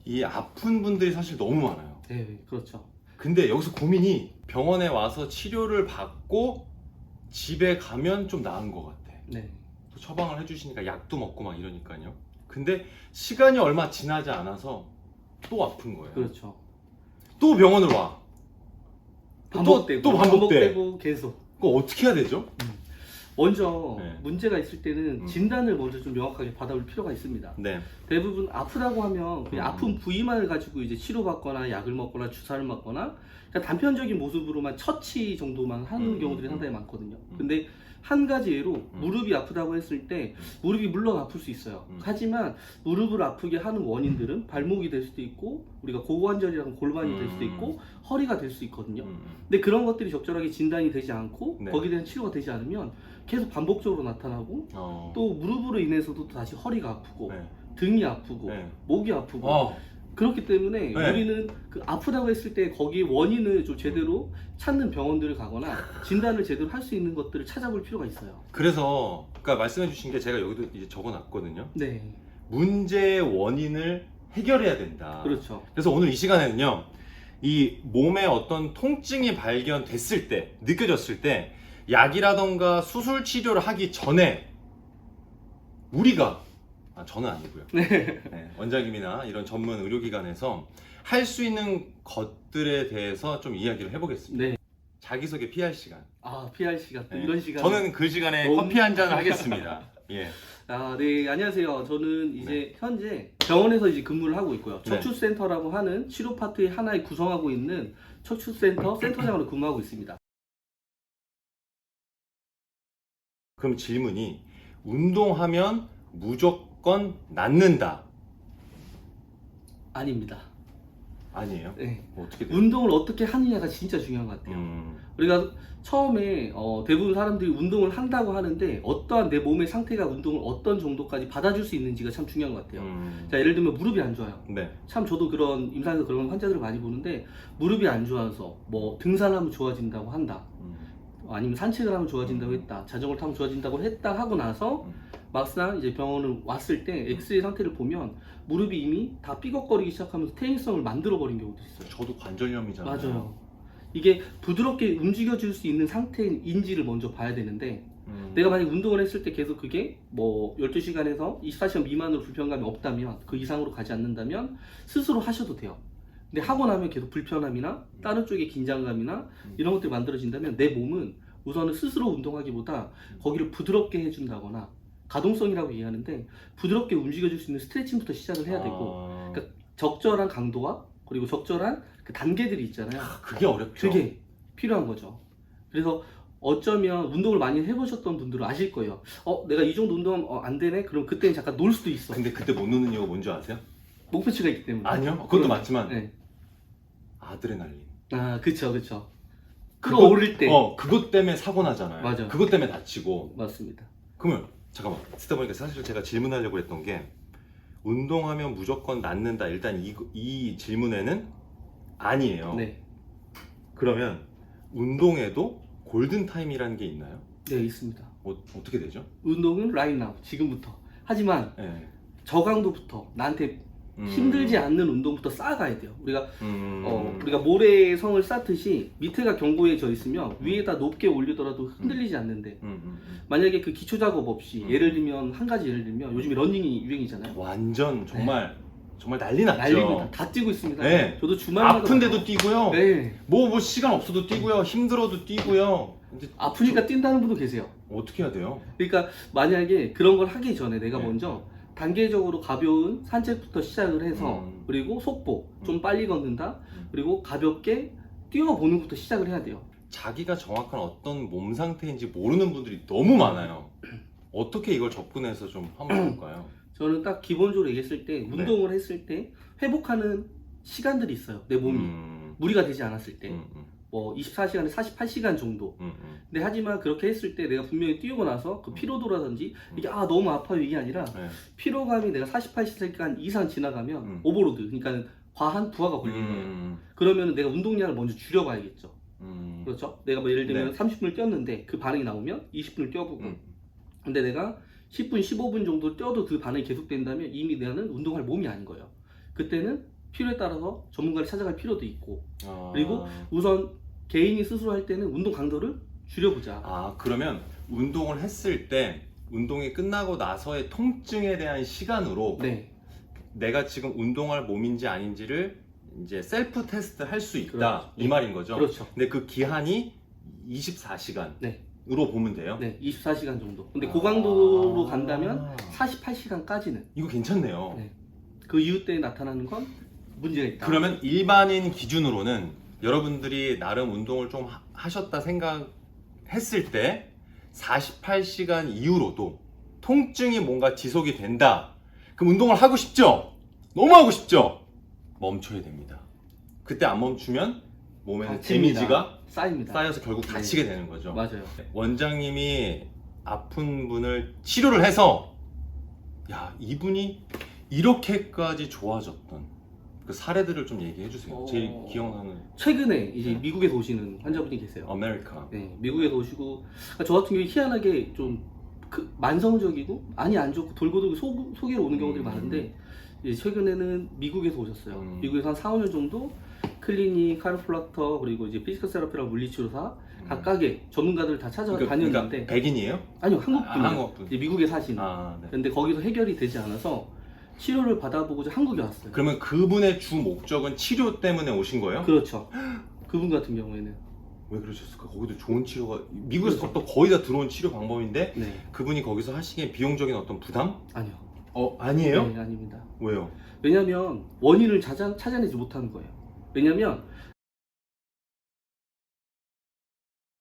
이 아픈 분들이 사실 너무 많아요. 네, 그렇죠. 근데 여기서 고민이 병원에 와서 치료를 받고 집에 가면 좀 나은 것 같아. 네. 또 처방을 해주시니까 약도 먹고 막 이러니까요. 근데 시간이 얼마 지나지 않아서 또 아픈 거예요. 그렇죠. 또 병원을 와. 반복되고 또 반복돼. 반복되고 계속. 그거 어떻게 해야 되죠? 먼저 네. 문제가 있을 때는 진단을 먼저 좀 명확하게 받아볼 필요가 있습니다. 네. 대부분 아프다고 하면 그냥 아픈 부위만을 가지고 이제 치료받거나 약을 먹거나 주사를 맞거나 그냥 단편적인 모습으로만 처치 정도만 하는 경우들이 상당히 많거든요. 근데 한 가지 예로 무릎이 아프다고 했을 때 무릎이 물론 아플 수 있어요. 하지만 무릎을 아프게 하는 원인들은 발목이 될 수도 있고 우리가 고관절이랑 골반이 될 수도 있고 허리가 될 수 있거든요. 근데 그런 것들이 적절하게 진단이 되지 않고 네. 거기에 대한 치료가 되지 않으면 계속 반복적으로 나타나고 또 무릎으로 인해서도 다시 허리가 아프고 네. 등이 아프고 네. 목이 아프고 그렇기 때문에 네. 우리는 그 아프다고 했을 때 거기에 원인을 좀 제대로 찾는 병원들을 가거나 진단을 제대로 할 수 있는 것들을 찾아볼 필요가 있어요. 그래서 아까 말씀해 주신 게 제가 여기도 이제 적어놨거든요. 네, 문제의 원인을 해결해야 된다. 그렇죠. 그래서 오늘 이 시간에는요, 이 몸에 어떤 통증이 발견됐을 때, 느껴졌을 때, 약이라던가 수술 치료를 하기 전에 우리가, 저는 아니고요. 네, 원장님이나 이런 전문 의료기관에서 할 수 있는 것들에 대해서 좀 이야기를 해보겠습니다. 네. 자기소개 PR 시간. PR 시간 또 네. 이런 시간. 저는 그 시간에 너무- 커피 한 잔을 하겠습니다. 예. 네, 안녕하세요. 저는 이제 현재 병원에서 이제 근무를 하고 있고요. 네. 척추센터라고 하는 치료 파트의 하나에 구성하고 있는 척추센터 센터장으로 근무하고 있습니다. 그럼 질문이 운동하면 무조건 낫는다. 아닙니다. 아니에요? 네. 어떻게 돼요? 운동을 어떻게 하느냐가 진짜 중요한 것 같아요. 우리가 처음에 대부분 사람들이 운동을 한다고 하는데 어떠한 내 몸의 상태가 운동을 어떤 정도까지 받아줄 수 있는지가 참 중요한 것 같아요. 자, 예를 들면 무릎이 안 좋아요. 네. 참 저도 그런 임상에서 그런 환자들을 많이 보는데 무릎이 안 좋아서 뭐 등산하면 좋아진다고 한다. 아니면 산책을 하면 좋아진다고 했다. 자전거를 타면 좋아진다고 했다 하고 나서 막상 이제 병원을 왔을 때 엑스레이 상태를 보면 무릎이 이미 다 삐걱거리기 시작하면서 퇴행성을 만들어 버린 경우도 있어요. 저도 관절염이잖아요. 맞아요. 이게 부드럽게 움직여줄 수 있는 상태인지를 먼저 봐야 되는데 내가 만약 운동을 했을 때 계속 그게 뭐 12시간에서 24시간 미만으로 불편감이 없다면 그 이상으로 가지 않는다면 스스로 하셔도 돼요. 근데 하고 나면 계속 불편함이나 다른 쪽에 긴장감이나 이런 것들이 만들어진다면 내 몸은 우선은 스스로 운동하기보다 거기를 부드럽게 해준다거나 가동성이라고 얘기하는데 부드럽게 움직여줄 수 있는 스트레칭부터 시작을 해야 되고 그러니까 적절한 강도와 그리고 적절한 그 단계들이 있잖아요. 그게 어렵죠. 그게 필요한 거죠. 그래서 어쩌면 운동을 많이 해보셨던 분들은 아실 거예요. 내가 이 정도 운동하면 안 되네? 그럼 그때는 잠깐 놀 수도 있어. 근데 그때 못 노는 이유가 뭔지 아세요? 목표치가 있기 때문에. 아니요. 그것도 맞지만 네. 아드레날린. 그쵸. 끌어오를 때. 그것 때문에 사고 나잖아요. 맞아. 그것 때문에 다치고. 맞습니다. 그러면 잠깐만. 듣다 보니까 사실 제가 질문하려고 했던 게 운동하면 무조건 낫는다. 일단 이 질문에는 아니에요. 네. 그러면 운동에도 골든 타임이라는 게 있나요? 네, 있습니다. 어떻게 되죠? 운동은 right now, 지금부터. 하지만 네. 저강도부터 나한테 힘들지 않는 운동부터 쌓아가야 돼요. 우리가 우리가 모래성을 쌓듯이 밑에가 견고해져 있으면 위에다 높게 올리더라도 흔들리지 않는데 만약에 그 기초 작업 없이 예를 들면 한 가지 예를 들면 요즘에 러닝이 유행이잖아요. 완전 정말 난리 났죠. 난리입니다. 다 뛰고 있습니다. 네. 저도 주말마다 아픈데도 뛰고요. 네. 뭐 시간 없어도 뛰고요. 힘들어도 뛰고요. 근데 아프니까 뛴다는 분도 계세요. 어떻게 해야 돼요? 그러니까 만약에 그런 걸 하기 전에 내가 네. 먼저 단계적으로 가벼운 산책부터 시작을 해서 그리고 속보 좀 빨리 걷는다 그리고 가볍게 뛰어보는 것부터 시작을 해야 돼요. 자기가 정확한 어떤 몸 상태인지 모르는 분들이 너무 많아요. 어떻게 이걸 접근해서 좀 한번 볼까요? 저는 딱 기본적으로 얘기했을 때 운동을 했을 때 회복하는 시간들이 있어요. 내 몸이 무리가 되지 않았을 때 뭐 24시간에 48시간 정도. 근데 하지만 그렇게 했을 때 내가 분명히 뛰고 나서 그 피로도라든지 이게 너무 아파요 이게 아니라 피로감이 내가 48시간 이상 지나가면 오버로드 그러니까 과한 부하가 걸리는 거예요. 그러면 내가 운동량을 먼저 줄여봐야겠죠. 그렇죠? 내가 뭐 예를 들면 30분을 뛰었는데 그 반응이 나오면 20분을 뛰어보고 근데 내가 10분, 15분 정도 뛰어도 그 반응이 계속된다면 이미 나는 운동할 몸이 아닌 거예요. 그때는 필요에 따라서 전문가를 찾아갈 필요도 있고 아. 그리고 우선 개인이 스스로 할 때는 운동 강도를 줄여보자. 아, 그러면 운동을 했을 때 운동이 끝나고 나서의 통증에 대한 시간으로 네, 내가 지금 운동할 몸인지 아닌지를 이제 셀프 테스트 할 수 있다. 그렇죠. 이 말인 거죠. 그렇죠. 근데 그 기한이 24시간으로 네, 보면 돼요. 네, 24시간 정도. 근데 아. 고강도로 간다면 48시간까지는 이거 괜찮네요. 네. 그 이후 때 나타나는 건 문제가 있다. 그러면 일반인 기준으로는 여러분들이 나름 운동을 좀 하셨다 생각했을 때 48시간 이후로도 통증이 뭔가 지속이 된다. 그럼 운동을 하고 싶죠? 너무 하고 싶죠? 멈춰야 됩니다. 그때 안 멈추면 몸에는 다칩니다. 데미지가 쌓입니다. 쌓여서 결국 네. 다치게 되는 거죠. 맞아요. 원장님이 아픈 분을 치료를 해서 야, 이분이 이렇게까지 좋아졌던 그 사례들을 좀 얘기해 주세요. 제일 기억나는 최근에 이제 네. 미국에서 오시는 환자분이 계세요. 아메리카. 네, 미국에서 오시고 그러니까 저 같은 경우에 희한하게 좀 만성적이고 안이 안 좋고 돌고 속이로 오는 경우들이 많은데 이제 최근에는 미국에서 오셨어요. 미국에서 한 4, 5년 정도 클리닉, 카이로프락터 그리고 이제 피지컬 세라피랑 물리치료사 각각의 전문가들 다 찾아다녔는데 그러니까 백인이에요? 아니요, 한국 분이요. 한국 분. 이제 미국에 사시는. 아, 네. 근데 거기서 해결이 되지 않아서 치료를 받아보고자 한국에 왔어요. 그러면 그분의 주 목적은 치료 때문에 오신 거예요? 그렇죠. 그분 같은 경우에는 왜 그러셨을까? 거기도 좋은 치료가 미국에서 그렇죠. 또 거의 다 들어온 치료 방법인데 네, 그분이 거기서 하시기에 비용적인 어떤 부담? 아니요. 아니에요? 네, 아닙니다. 왜요? 왜냐하면 원인을 찾아내지 못하는 거예요. 왜냐하면